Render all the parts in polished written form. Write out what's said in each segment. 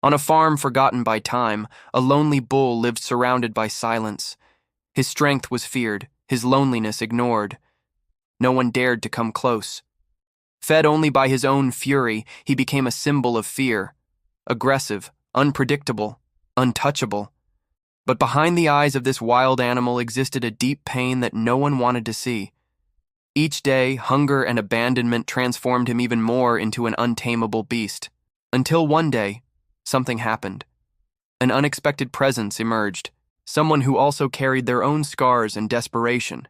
On a farm forgotten by time, a lonely bull lived surrounded by silence. His strength was feared, his loneliness ignored. No one dared to come close. Fed only by his own fury, he became a symbol of fear. Aggressive, unpredictable, untouchable. But behind the eyes of this wild animal existed a deep pain that no one wanted to see. Each day, hunger and abandonment transformed him even more into an untamable beast. Until one day, something happened. An unexpected presence emerged, someone who also carried their own scars and desperation,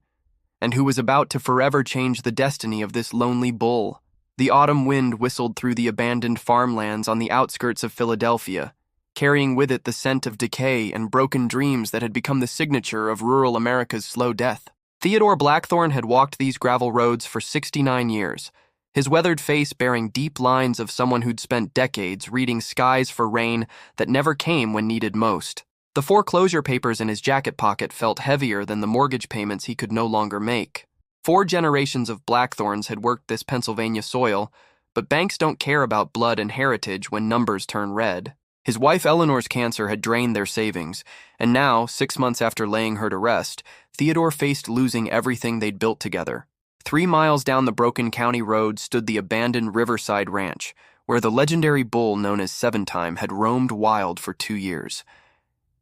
and who was about to forever change the destiny of this lonely bull. The autumn wind whistled through the abandoned farmlands on the outskirts of Philadelphia, carrying with it the scent of decay and broken dreams that had become the signature of rural America's slow death. Theodore Blackthorne had walked these gravel roads for 69 years, his weathered face bearing deep lines of someone who'd spent decades reading skies for rain that never came when needed most. The foreclosure papers in his jacket pocket felt heavier than the mortgage payments he could no longer make. 4 generations of Blackthornes had worked this Pennsylvania soil, but banks don't care about blood and heritage when numbers turn red. His wife Eleanor's cancer had drained their savings, and now, 6 months after laying her to rest, Theodore faced losing everything they'd built together. 3 miles down the broken county road stood the abandoned Riverside Ranch, where the legendary bull known as Seventime had roamed wild for 2 years.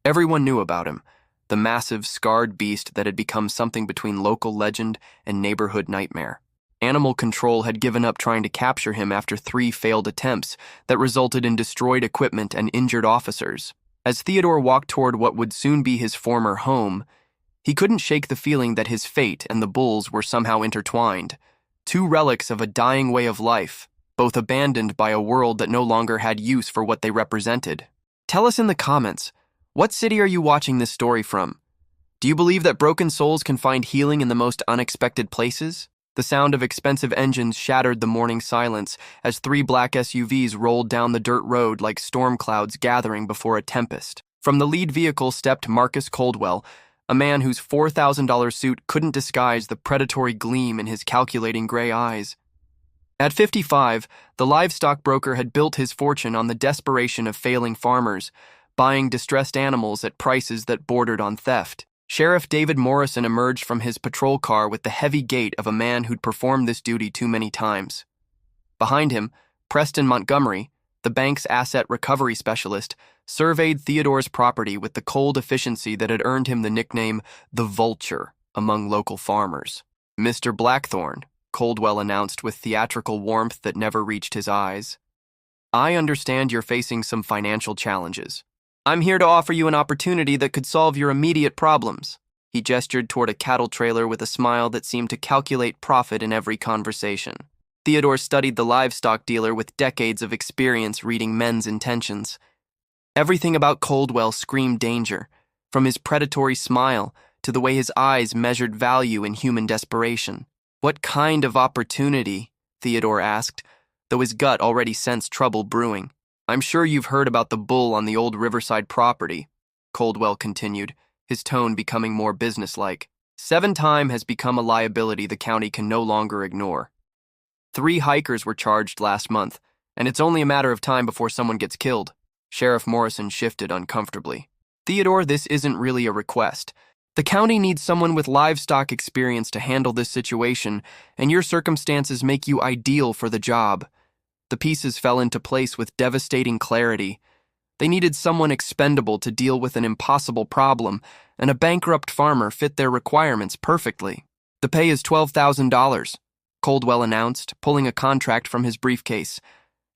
Everyone knew about him, the massive, scarred beast that had become something between local legend and neighborhood nightmare. Animal control had given up trying to capture him after 3 failed attempts that resulted in destroyed equipment and injured officers. As Theodore walked toward what would soon be his former home, he couldn't shake the feeling that his fate and the bull's were somehow intertwined. 2 relics of a dying way of life, both abandoned by a world that no longer had use for what they represented. Tell us in the comments, what city are you watching this story from? Do you believe that broken souls can find healing in the most unexpected places? The sound of expensive engines shattered the morning silence as 3 black SUVs rolled down the dirt road like storm clouds gathering before a tempest. From the lead vehicle stepped Marcus Coldwell, a man whose $4,000 suit couldn't disguise the predatory gleam in his calculating gray eyes. At 55, the livestock broker had built his fortune on the desperation of failing farmers, buying distressed animals at prices that bordered on theft. Sheriff David Morrison emerged from his patrol car with the heavy gait of a man who'd performed this duty too many times. Behind him, Preston Montgomery, the bank's asset recovery specialist, surveyed Theodore's property with the cold efficiency that had earned him the nickname the Vulture among local farmers. "Mr. Blackthorne," Coldwell announced with theatrical warmth that never reached his eyes, "I understand you're facing some financial challenges. I'm here to offer you an opportunity that could solve your immediate problems." He gestured toward a cattle trailer with a smile that seemed to calculate profit in every conversation. Theodore studied the livestock dealer with decades of experience reading men's intentions. Everything about Coldwell screamed danger, from his predatory smile to the way his eyes measured value in human desperation. "What kind of opportunity?" Theodore asked, though his gut already sensed trouble brewing. "I'm sure you've heard about the bull on the old Riverside property," Coldwell continued, his tone becoming more businesslike. "Seventime has become a liability the county can no longer ignore. 3 hikers were charged last month, and it's only a matter of time before someone gets killed." Sheriff Morrison shifted uncomfortably. "Theodore, this isn't really a request. The county needs someone with livestock experience to handle this situation, and your circumstances make you ideal for the job." The pieces fell into place with devastating clarity. They needed someone expendable to deal with an impossible problem, and a bankrupt farmer fit their requirements perfectly. "The pay is $12,000, Coldwell announced, pulling a contract from his briefcase.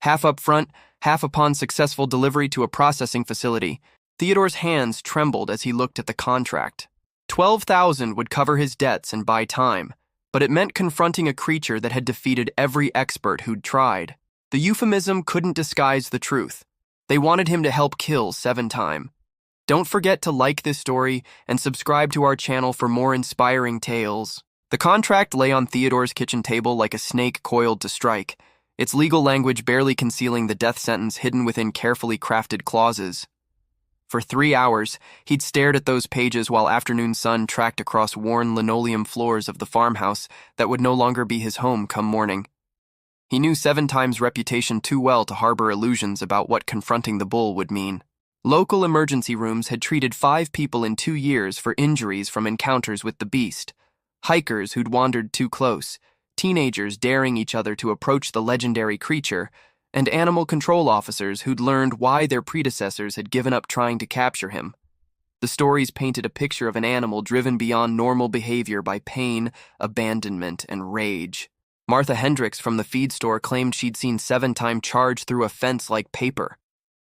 "Half up front, half upon successful delivery to a processing facility." Theodore's hands trembled as he looked at the contract. $12,000 would cover his debts and buy time, but it meant confronting a creature that had defeated every expert who'd tried. The euphemism couldn't disguise the truth. They wanted him to help kill Seventime. Don't forget to like this story and subscribe to our channel for more inspiring tales. The contract lay on Theodore's kitchen table like a snake coiled to strike, its legal language barely concealing the death sentence hidden within carefully crafted clauses. For 3 hours, he'd stared at those pages while afternoon sun tracked across worn linoleum floors of the farmhouse that would no longer be his home come morning. He knew Seventime's reputation too well to harbor illusions about what confronting the bull would mean. Local emergency rooms had treated 5 people in 2 years for injuries from encounters with the beast. Hikers who'd wandered too close, teenagers daring each other to approach the legendary creature, and animal control officers who'd learned why their predecessors had given up trying to capture him. The stories painted a picture of an animal driven beyond normal behavior by pain, abandonment, and rage. Martha Hendricks from the feed store claimed she'd seen Seventime charge through a fence like paper.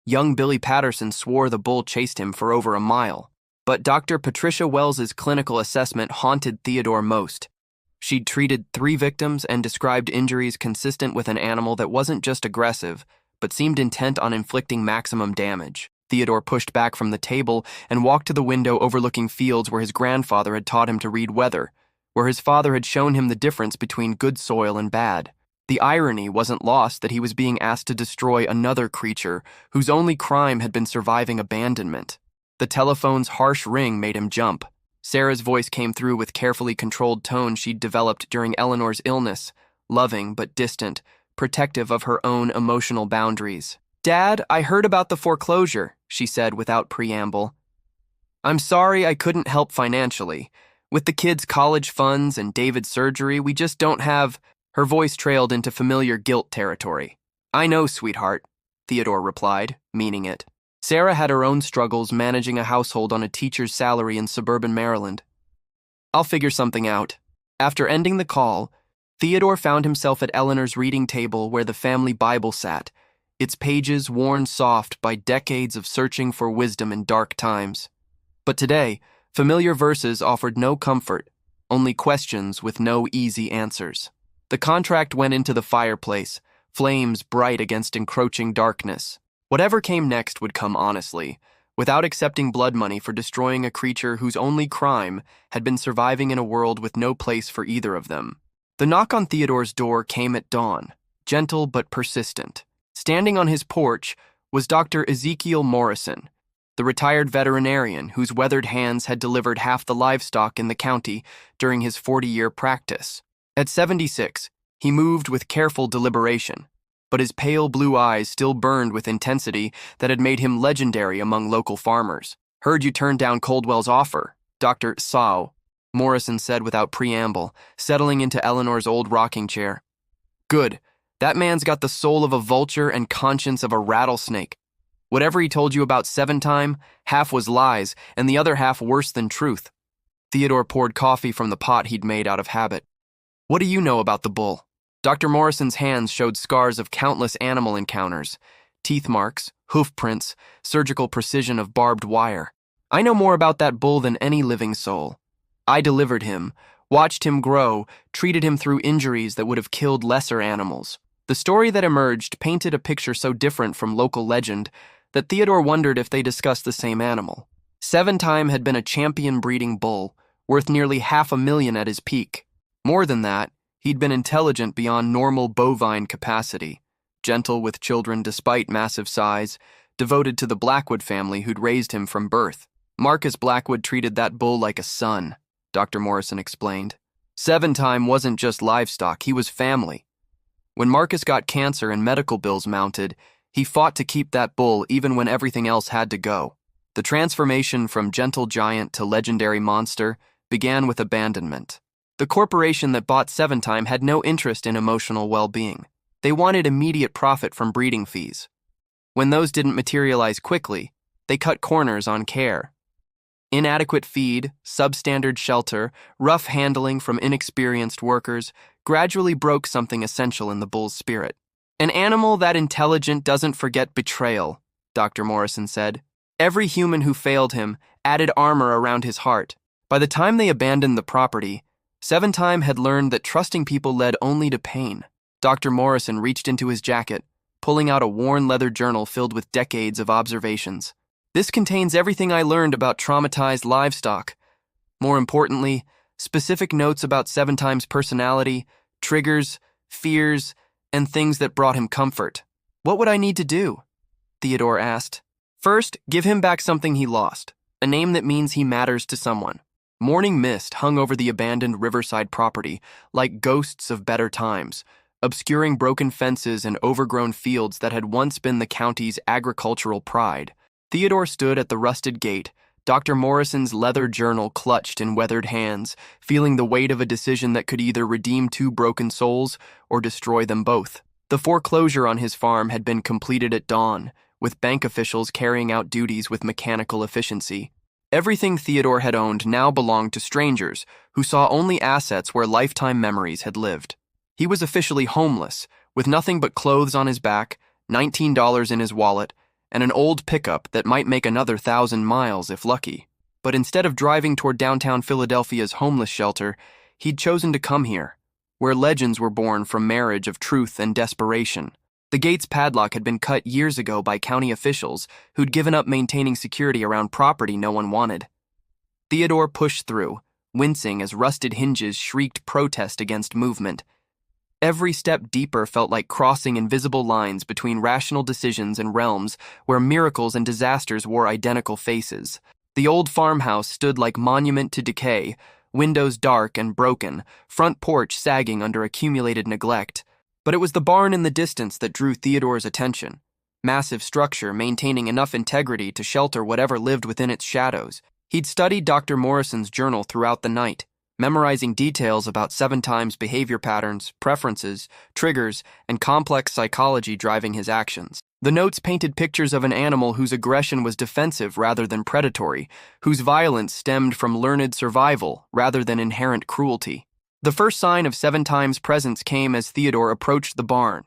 Young Billy Patterson swore the bull chased him for over a mile. But Dr. Patricia Wells's clinical assessment haunted Theodore most. She'd treated 3 victims and described injuries consistent with an animal that wasn't just aggressive, but seemed intent on inflicting maximum damage. Theodore pushed back from the table and walked to the window overlooking fields where his grandfather had taught him to read weather, where his father had shown him the difference between good soil and bad. The irony wasn't lost that he was being asked to destroy another creature whose only crime had been surviving abandonment. The telephone's harsh ring made him jump. Sarah's voice came through with carefully controlled tone she'd developed during Eleanor's illness, loving but distant, protective of her own emotional boundaries. "Dad, I heard about the foreclosure," she said without preamble. "I'm sorry I couldn't help financially. With the kids' college funds and David's surgery, we just don't have—" Her voice trailed into familiar guilt territory. "I know, sweetheart," Theodore replied, meaning it. Sarah had her own struggles managing a household on a teacher's salary in suburban Maryland. "I'll figure something out." After ending the call, Theodore found himself at Eleanor's reading table where the family Bible sat, its pages worn soft by decades of searching for wisdom in dark times. But today, familiar verses offered no comfort, only questions with no easy answers. The contract went into the fireplace, flames bright against encroaching darkness. Whatever came next would come honestly, without accepting blood money for destroying a creature whose only crime had been surviving in a world with no place for either of them. The knock on Theodore's door came at dawn, gentle but persistent. Standing on his porch was Dr. Ezekiel Morrison, the retired veterinarian whose weathered hands had delivered half the livestock in the county during his 40-year practice. At 76, he moved with careful deliberation, but his pale blue eyes still burned with intensity that had made him legendary among local farmers. "Heard you turned down Coldwell's offer, Dr. Sao," Morrison said without preamble, settling into Eleanor's old rocking chair. "Good. That man's got the soul of a vulture and conscience of a rattlesnake. Whatever he told you about Seventime, half was lies, and the other half worse than truth." Theodore poured coffee from the pot he'd made out of habit. "What do you know about the bull?" Dr. Morrison's hands showed scars of countless animal encounters, teeth marks, hoof prints, surgical precision of barbed wire. "I know more about that bull than any living soul. I delivered him, watched him grow, treated him through injuries that would have killed lesser animals." The story that emerged painted a picture so different from local legend that Theodore wondered if they discussed the same animal. Seventime had been a champion breeding bull, worth nearly $500,000 at his peak. More than that, he'd been intelligent beyond normal bovine capacity, gentle with children despite massive size, devoted to the Blackwood family who'd raised him from birth. Marcus Blackwood treated that bull like a son, Dr. Morrison explained. Seventime wasn't just livestock, he was family. When Marcus got cancer and medical bills mounted, he fought to keep that bull even when everything else had to go. The transformation from gentle giant to legendary monster began with abandonment. The corporation that bought Seventime had no interest in emotional well-being. They wanted immediate profit from breeding fees. When those didn't materialize quickly, they cut corners on care. Inadequate feed, substandard shelter, rough handling from inexperienced workers gradually broke something essential in the bull's spirit. "An animal that intelligent doesn't forget betrayal," Dr. Morrison said. "Every human who failed him added armor around his heart. By the time they abandoned the property, Seventime had learned that trusting people led only to pain." Dr. Morrison reached into his jacket, pulling out a worn leather journal filled with decades of observations. "This contains everything I learned about traumatized livestock. More importantly, specific notes about Seventime's personality, triggers, fears, and things that brought him comfort." "What would I need to do?" Theodore asked. "First, give him back something he lost, a name that means he matters to someone." Morning mist hung over the abandoned riverside property like ghosts of better times, obscuring broken fences and overgrown fields that had once been the county's agricultural pride. Theodore stood at the rusted gate, Dr. Morrison's leather journal clutched in weathered hands, feeling the weight of a decision that could either redeem two broken souls or destroy them both. The foreclosure on his farm had been completed at dawn, with bank officials carrying out duties with mechanical efficiency. Everything Theodore had owned now belonged to strangers who saw only assets where lifetime memories had lived. He was officially homeless, with nothing but clothes on his back, $19 in his wallet, and an old pickup that might make another 1,000 miles if lucky. But instead of driving toward downtown Philadelphia's homeless shelter, he'd chosen to come here, where legends were born from marriage of truth and desperation. The gate's padlock had been cut years ago by county officials who'd given up maintaining security around property no one wanted. Theodore pushed through, wincing as rusted hinges shrieked protest against movement. Every step deeper felt like crossing invisible lines between rational decisions and realms where miracles and disasters wore identical faces. The old farmhouse stood like monument to decay, windows dark and broken, front porch sagging under accumulated neglect. But it was the barn in the distance that drew Theodore's attention. Massive structure maintaining enough integrity to shelter whatever lived within its shadows. He'd studied Dr. Morrison's journal throughout the night, memorizing details about Seventime's behavior patterns, preferences, triggers, and complex psychology driving his actions. The notes painted pictures of an animal whose aggression was defensive rather than predatory, whose violence stemmed from learned survival rather than inherent cruelty. The first sign of Seventime's presence came as Theodore approached the barn.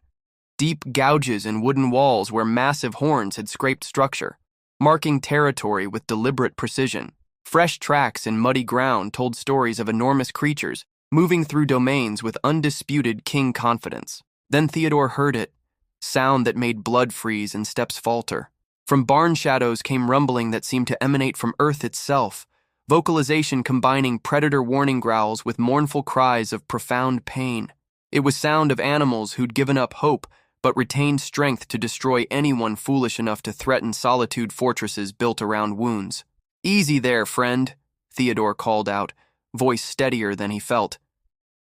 Deep gouges in wooden walls where massive horns had scraped structure, marking territory with deliberate precision. Fresh tracks in muddy ground told stories of enormous creatures moving through domains with undisputed king confidence. Then Theodore heard it, sound that made blood freeze and steps falter. From barn shadows came rumbling that seemed to emanate from earth itself, vocalization combining predator warning growls with mournful cries of profound pain. It was sound of animals who'd given up hope but retained strength to destroy anyone foolish enough to threaten solitude fortresses built around wounds. "Easy there, friend," Theodore called out, voice steadier than he felt.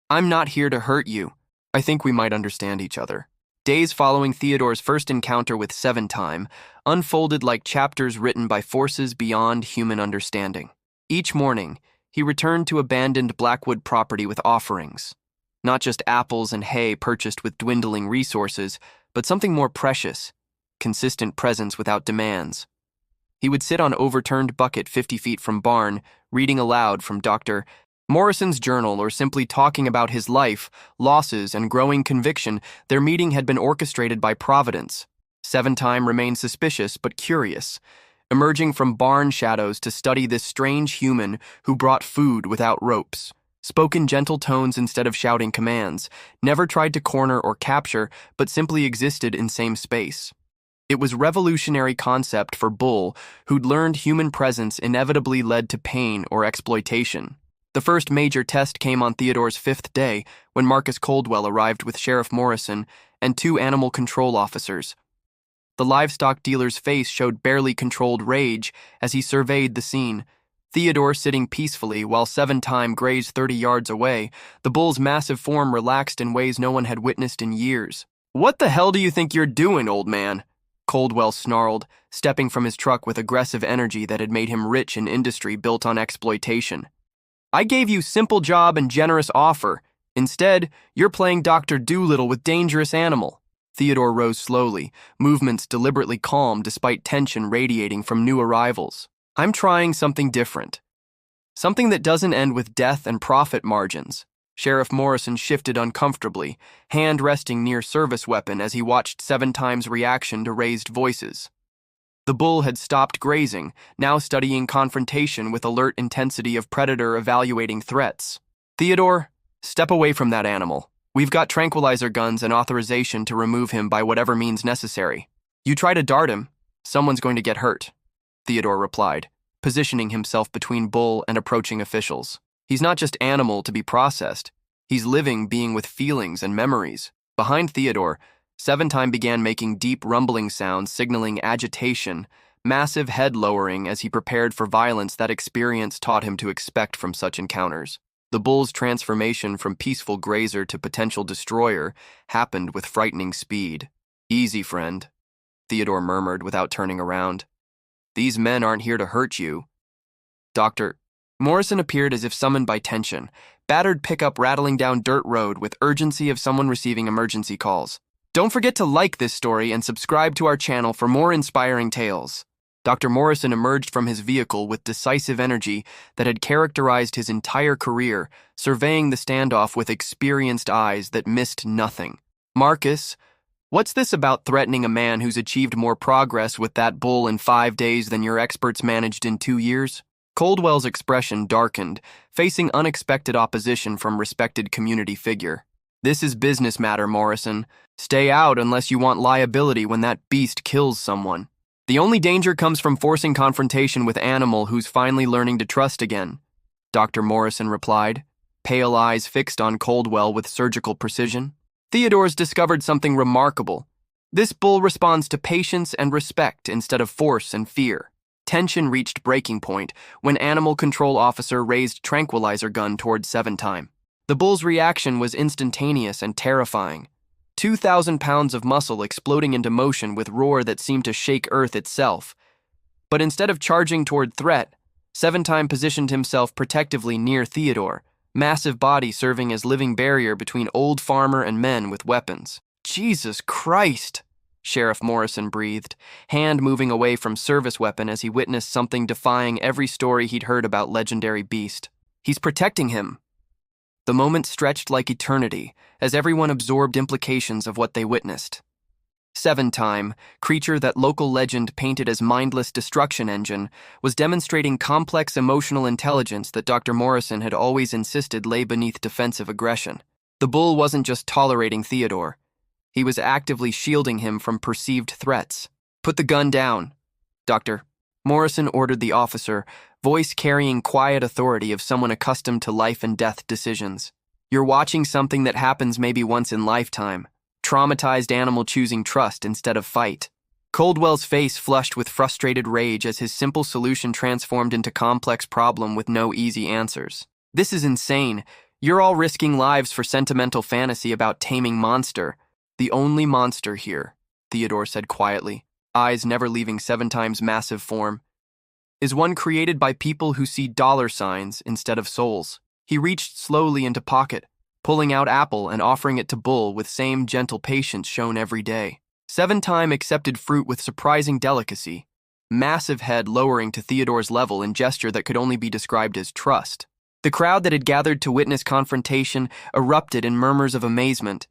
"I'm not here to hurt you. I think we might understand each other." Days following Theodore's first encounter with Seventime unfolded like chapters written by forces beyond human understanding. Each morning, he returned to abandoned Blackwood property with offerings. Not just apples and hay purchased with dwindling resources, but something more precious, consistent presence without demands. He would sit on overturned bucket 50 feet from barn, reading aloud from Dr. Morrison's journal or simply talking about his life, losses, and growing conviction. Their meeting had been orchestrated by Providence. Seventime remained suspicious but curious, emerging from barn shadows to study this strange human who brought food without ropes, spoke in gentle tones instead of shouting commands, never tried to corner or capture, but simply existed in same space. It was revolutionary concept for Bull, who'd learned human presence inevitably led to pain or exploitation. The first major test came on Theodore's 5th day when Marcus Coldwell arrived with Sheriff Morrison and 2 animal control officers. The livestock dealer's face showed barely controlled rage as he surveyed the scene. Theodore sitting peacefully while Seventime grazed 30 yards away, the bull's massive form relaxed in ways no one had witnessed in years. "What the hell do you think you're doing, old man?" Coldwell snarled, stepping from his truck with aggressive energy that had made him rich in industry built on exploitation. "I gave you simple job and generous offer. Instead, you're playing Dr. Doolittle with dangerous animal." Theodore rose slowly, movements deliberately calm despite tension radiating from new arrivals. "I'm trying something different. Something that doesn't end with death and profit margins." Sheriff Morrison shifted uncomfortably, hand resting near service weapon as he watched Seventime's reaction to raised voices. The bull had stopped grazing, now studying confrontation with alert intensity of predator evaluating threats. "Theodore, step away from that animal. We've got tranquilizer guns and authorization to remove him by whatever means necessary. You try to dart him, someone's going to get hurt," Theodore replied, positioning himself between Bull and approaching officials. He's not just animal to be processed. He's living being with feelings and memories. Behind Theodore, Seventime began making deep rumbling sounds signaling agitation, massive head lowering as he prepared for violence that experience taught him to expect from such encounters. The bull's transformation from peaceful grazer to potential destroyer happened with frightening speed. "Easy, friend," Theodore murmured without turning around. "These men aren't here to hurt you." Dr. Morrison appeared as if summoned by tension, battered pickup rattling down dirt road with urgency of someone receiving emergency calls. Don't forget to like this story and subscribe to our channel for more inspiring tales. Dr. Morrison emerged from his vehicle with decisive energy that had characterized his entire career, surveying the standoff with experienced eyes that missed nothing. "Marcus, what's this about threatening a man who's achieved more progress with that bull in 5 days than your experts managed in 2 years? Coldwell's expression darkened, facing unexpected opposition from respected community figure. "This is business matter, Morrison. Stay out unless you want liability when that beast kills someone. The only danger comes from forcing confrontation with animal who's finally learning to trust again," Dr. Morrison replied, pale eyes fixed on Coldwell with surgical precision. "Theodore's discovered something remarkable. This bull responds to patience and respect instead of force and fear." Tension reached breaking point when animal control officer raised tranquilizer gun toward Seventime. The bull's reaction was instantaneous and terrifying. 2,000 pounds of muscle exploding into motion with roar that seemed to shake Earth itself. But instead of charging toward threat, Seventime positioned himself protectively near Theodore, massive body serving as living barrier between old farmer and men with weapons. "Jesus Christ," Sheriff Morrison breathed, hand moving away from service weapon as he witnessed something defying every story he'd heard about legendary beast. "He's protecting him." The moment stretched like eternity as everyone absorbed implications of what they witnessed. Seventime, creature that local legend painted as mindless destruction engine, was demonstrating complex emotional intelligence that Dr. Morrison had always insisted lay beneath defensive aggression. The bull wasn't just tolerating Theodore. He was actively shielding him from perceived threats. "Put the gun down, Dr. Morrison ordered the officer, voice carrying quiet authority of someone accustomed to life and death decisions. "You're watching something that happens maybe once in lifetime. Traumatized animal choosing trust instead of fight." Coldwell's face flushed with frustrated rage as his simple solution transformed into complex problem with no easy answers. "This is insane. You're all risking lives for sentimental fantasy about taming monster." "The only monster here," Theodore said quietly, eyes never leaving Seventime's massive form, "is one created by people who see dollar signs instead of souls." He reached slowly into pocket, pulling out apple and offering it to Bull with same gentle patience shown every day. Seventime accepted fruit with surprising delicacy, massive head lowering to Theodore's level in gesture that could only be described as trust. The crowd that had gathered to witness confrontation erupted in murmurs of amazement.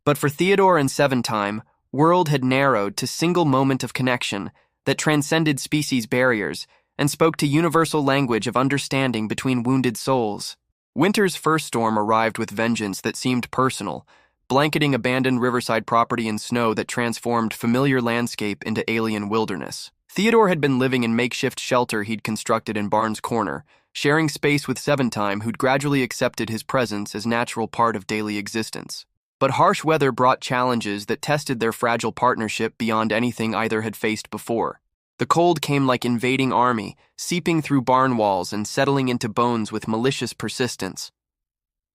But for Theodore and Seventime, world had narrowed to single moment of connection that transcended species barriers and spoke to universal language of understanding between wounded souls. Winter's first storm arrived with vengeance that seemed personal, blanketing abandoned riverside property in snow that transformed familiar landscape into alien wilderness. Theodore had been living in makeshift shelter he'd constructed in Barnes Corner, sharing space with Seventime, who'd gradually accepted his presence as natural part of daily existence. But harsh weather brought challenges that tested their fragile partnership beyond anything either had faced before. The cold came like invading army, seeping through barn walls and settling into bones with malicious persistence.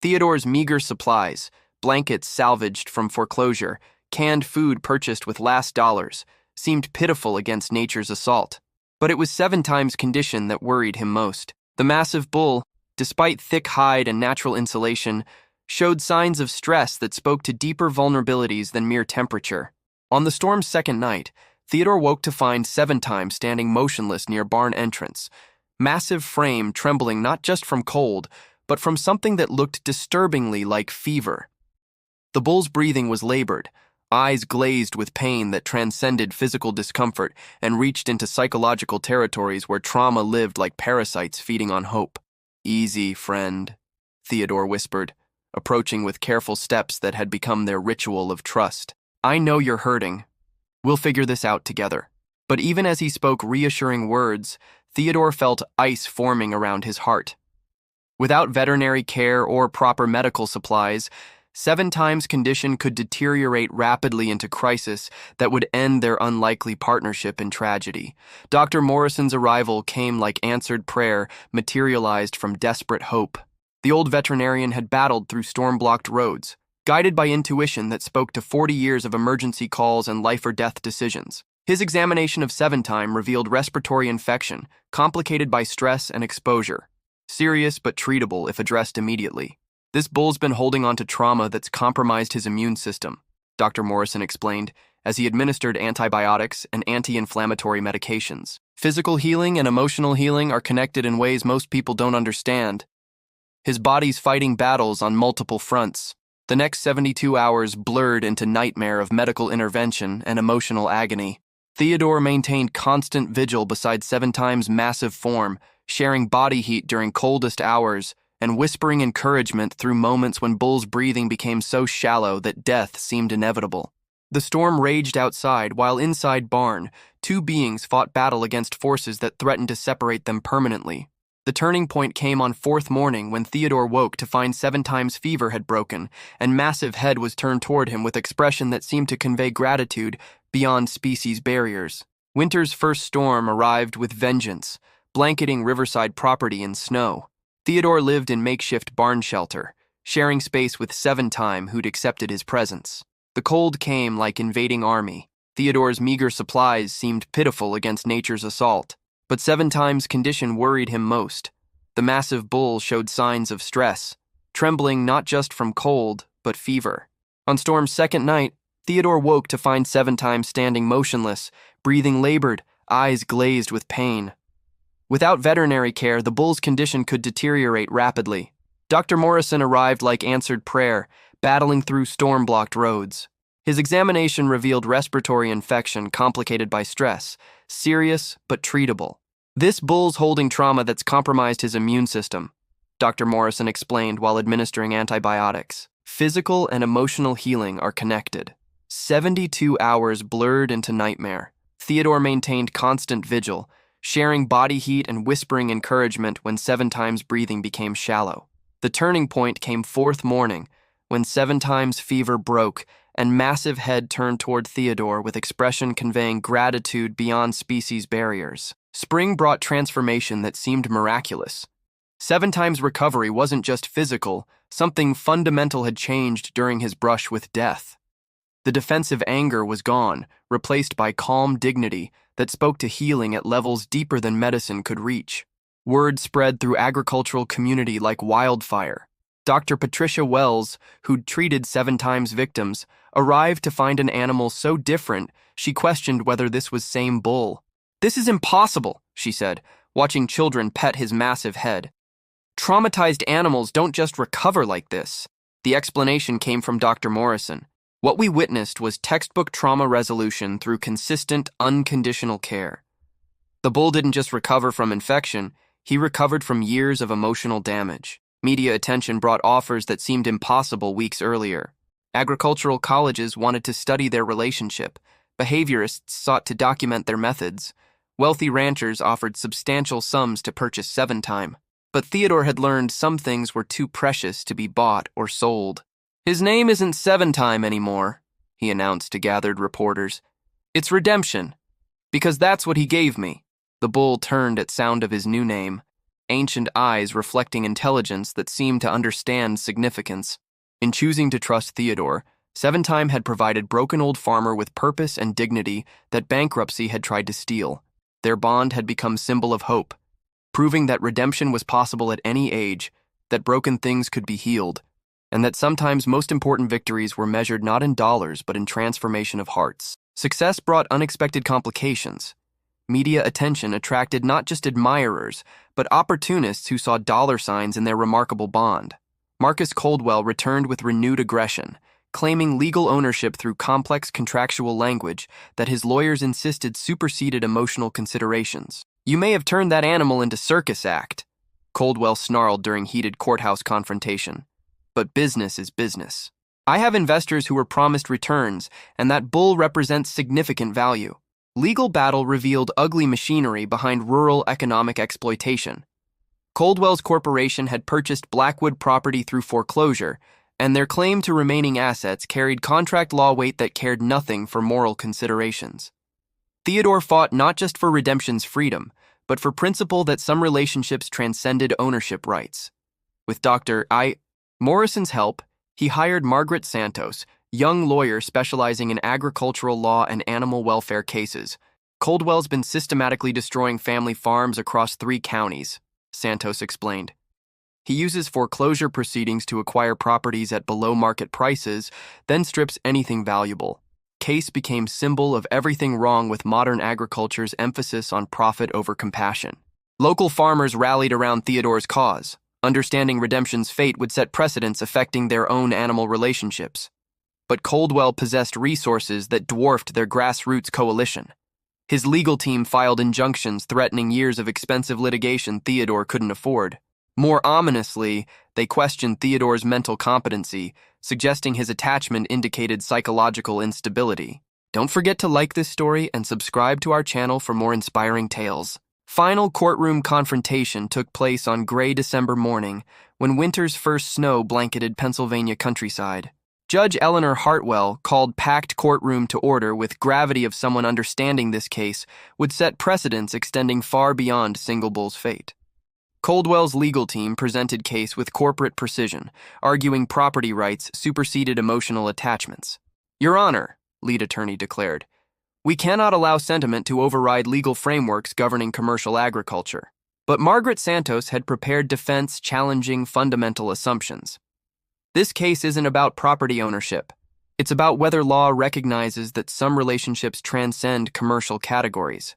Theodore's meager supplies, blankets salvaged from foreclosure, canned food purchased with last dollars, seemed pitiful against nature's assault. But it was Seventime's condition that worried him most. The massive bull, despite thick hide and natural insulation, showed signs of stress that spoke to deeper vulnerabilities than mere temperature. On the storm's second night, Theodore woke to find Seventime standing motionless near barn entrance, massive frame trembling not just from cold, but from something that looked disturbingly like fever. The bull's breathing was labored, eyes glazed with pain that transcended physical discomfort and reached into psychological territories where trauma lived like parasites feeding on hope. "Easy, friend," Theodore whispered, approaching with careful steps that had become their ritual of trust. "I know you're hurting. We'll figure this out together." But even as he spoke reassuring words, Theodore felt ice forming around his heart. Without veterinary care or proper medical supplies, Seventime's condition could deteriorate rapidly into crisis that would end their unlikely partnership in tragedy. Dr. Morrison's arrival came like answered prayer materialized from desperate hope. The old veterinarian had battled through storm-blocked roads, guided by intuition that spoke to 40 years of emergency calls and life-or-death decisions. His examination of Seventime revealed respiratory infection, complicated by stress and exposure. Serious but treatable if addressed immediately. This bull's been holding on to trauma that's compromised his immune system, Dr. Morrison explained, as he administered antibiotics and anti-inflammatory medications. Physical healing and emotional healing are connected in ways most people don't understand. His body's fighting battles on multiple fronts. The next 72 hours blurred into nightmare of medical intervention and emotional agony. Theodore maintained constant vigil beside Seventime's massive form, sharing body heat during coldest hours and whispering encouragement through moments when Bull's breathing became so shallow that death seemed inevitable. The storm raged outside, while inside barn, two beings fought battle against forces that threatened to separate them permanently. The turning point came on fourth morning when Theodore woke to find Seventime's fever had broken, and massive head was turned toward him with expression that seemed to convey gratitude beyond species barriers. Winter's first storm arrived with vengeance, blanketing riverside property in snow. Theodore lived in makeshift barn shelter, sharing space with Seventime, who'd accepted his presence. The cold came like invading army. Theodore's meager supplies seemed pitiful against nature's assault. But Seventime's condition worried him most. The massive bull showed signs of stress, trembling not just from cold, but fever. On Storm's second night, Theodore woke to find Seventime standing motionless, breathing labored, eyes glazed with pain. Without veterinary care, the bull's condition could deteriorate rapidly. Dr. Morrison arrived like answered prayer, battling through storm-blocked roads. His examination revealed respiratory infection complicated by stress, serious but treatable. This bull's holding trauma that's compromised his immune system, Dr. Morrison explained while administering antibiotics. Physical and emotional healing are connected. 72 hours blurred into nightmare. Theodore maintained constant vigil, sharing body heat and whispering encouragement when Seventime's breathing became shallow. The turning point came fourth morning, when Seventime's fever broke and massive head turned toward Theodore with expression conveying gratitude beyond species barriers. Spring brought transformation that seemed miraculous. Seventime's recovery wasn't just physical, something fundamental had changed during his brush with death. The defensive anger was gone, replaced by calm dignity that spoke to healing at levels deeper than medicine could reach. Word spread through agricultural community like wildfire. Dr. Patricia Wells, who'd treated Seventime's victims, arrived to find an animal so different she questioned whether this was same bull. "This is impossible," she said, watching children pet his massive head. "Traumatized animals don't just recover like this." The explanation came from Dr. Morrison. What we witnessed was textbook trauma resolution through consistent, unconditional care. The bull didn't just recover from infection, he recovered from years of emotional damage. Media attention brought offers that seemed impossible weeks earlier. Agricultural colleges wanted to study their relationship. Behaviorists sought to document their methods. Wealthy ranchers offered substantial sums to purchase Seventime. But Theodore had learned some things were too precious to be bought or sold. "His name isn't Seventime anymore," he announced to gathered reporters. "It's Redemption, because that's what he gave me." The bull turned at sound of his new name, ancient eyes reflecting intelligence that seemed to understand significance. In choosing to trust Theodore, Seventime had provided broken old farmer with purpose and dignity that bankruptcy had tried to steal. Their bond had become symbol of hope, proving that redemption was possible at any age, that broken things could be healed, and that sometimes most important victories were measured not in dollars but in transformation of hearts. Success brought unexpected complications. Media attention attracted not just admirers, but opportunists who saw dollar signs in their remarkable bond. Marcus Coldwell returned with renewed aggression, claiming legal ownership through complex contractual language that his lawyers insisted superseded emotional considerations. "You may have turned that animal into circus act," Coldwell snarled during heated courthouse confrontation. "But business is business. I have investors who were promised returns, and that bull represents significant value." Legal battle revealed ugly machinery behind rural economic exploitation. Coldwell's corporation had purchased Blackwood property through foreclosure, and their claim to remaining assets carried contract law weight that cared nothing for moral considerations. Theodore fought not just for redemption's freedom, but for principle that some relationships transcended ownership rights. With Morrison's help, he hired Margaret Santos, young lawyer specializing in agricultural law and animal welfare cases. Coldwell's been systematically destroying family farms across 3 counties, Santos explained. He uses foreclosure proceedings to acquire properties at below-market prices, then strips anything valuable. Case became symbol of everything wrong with modern agriculture's emphasis on profit over compassion. Local farmers rallied around Theodore's cause. Understanding redemption's fate would set precedents affecting their own animal relationships. But Coldwell possessed resources that dwarfed their grassroots coalition. His legal team filed injunctions threatening years of expensive litigation Theodore couldn't afford. More ominously, they questioned Theodore's mental competency, suggesting his attachment indicated psychological instability. Don't forget to like this story and subscribe to our channel for more inspiring tales. Final courtroom confrontation took place on gray December morning when winter's first snow blanketed Pennsylvania countryside. Judge Eleanor Hartwell called packed courtroom to order with gravity of someone understanding this case would set precedents extending far beyond Single Bull's fate. Coldwell's legal team presented case with corporate precision, arguing property rights superseded emotional attachments. Your Honor, lead attorney declared, we cannot allow sentiment to override legal frameworks governing commercial agriculture. But Margaret Santos had prepared defense challenging fundamental assumptions. This case isn't about property ownership. It's about whether law recognizes that some relationships transcend commercial categories.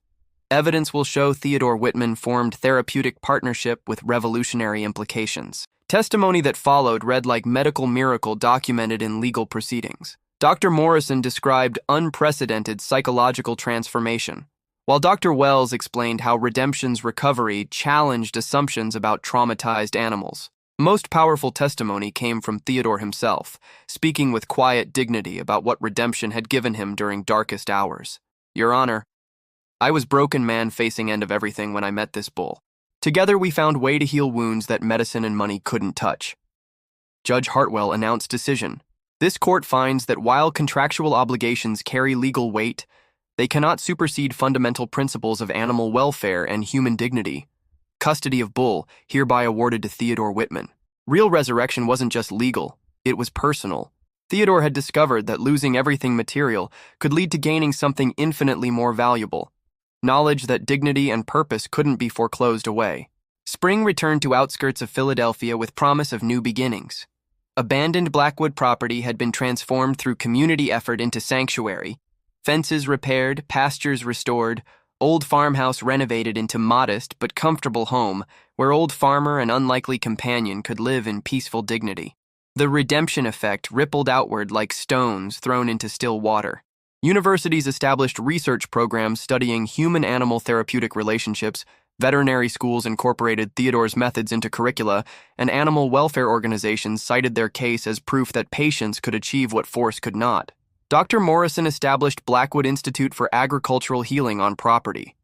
Evidence will show Theodore Whitman formed therapeutic partnership with revolutionary implications. Testimony that followed read like medical miracle documented in legal proceedings. Dr. Morrison described unprecedented psychological transformation, while Dr. Wells explained how redemption's recovery challenged assumptions about traumatized animals. Most powerful testimony came from Theodore himself, speaking with quiet dignity about what redemption had given him during darkest hours. Your Honor, I was broken man facing end of everything when I met this bull. Together we found way to heal wounds that medicine and money couldn't touch. Judge Hartwell announced decision. This court finds that while contractual obligations carry legal weight, they cannot supersede fundamental principles of animal welfare and human dignity. Custody of bull, hereby awarded to Theodore Whitman. Real resurrection wasn't just legal, it was personal. Theodore had discovered that losing everything material could lead to gaining something infinitely more valuable. Knowledge that dignity and purpose couldn't be foreclosed away. Spring returned to outskirts of Philadelphia with promise of new beginnings. Abandoned Blackwood property had been transformed through community effort into sanctuary. Fences repaired, pastures restored, old farmhouse renovated into modest but comfortable home where old farmer and unlikely companion could live in peaceful dignity. The redemption effect rippled outward like stones thrown into still water. Universities established research programs studying human-animal therapeutic relationships, veterinary schools incorporated Theodore's methods into curricula, and animal welfare organizations cited their case as proof that patience could achieve what force could not. Dr. Morrison established Blackwood Institute for Agricultural Healing on property.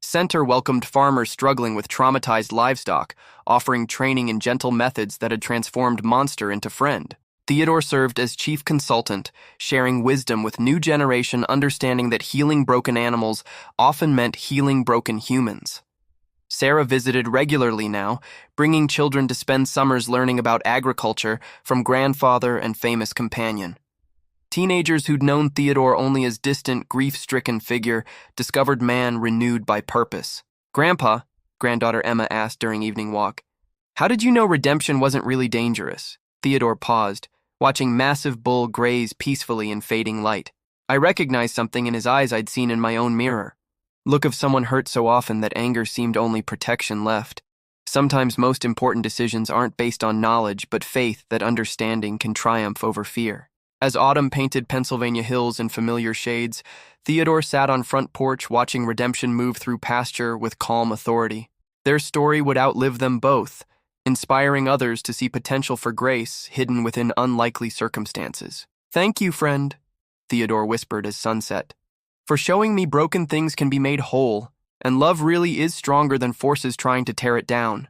Center welcomed farmers struggling with traumatized livestock, offering training in gentle methods that had transformed monster into friend. Theodore served as chief consultant, sharing wisdom with new generation understanding that healing broken animals often meant healing broken humans. Sarah visited regularly now, bringing children to spend summers learning about agriculture from grandfather and famous companion. Teenagers who'd known Theodore only as distant, grief-stricken figure discovered man renewed by purpose. Grandpa, granddaughter Emma asked during evening walk, how did you know redemption wasn't really dangerous? Theodore paused, watching massive bull graze peacefully in fading light. I recognized something in his eyes I'd seen in my own mirror. Look of someone hurt so often that anger seemed only protection left. Sometimes most important decisions aren't based on knowledge, but faith that understanding can triumph over fear. As autumn painted Pennsylvania hills in familiar shades, Theodore sat on front porch watching redemption move through pasture with calm authority. Their story would outlive them both, inspiring others to see potential for grace hidden within unlikely circumstances. Thank you, friend, Theodore whispered as sunset, for showing me broken things can be made whole, and love really is stronger than forces trying to tear it down.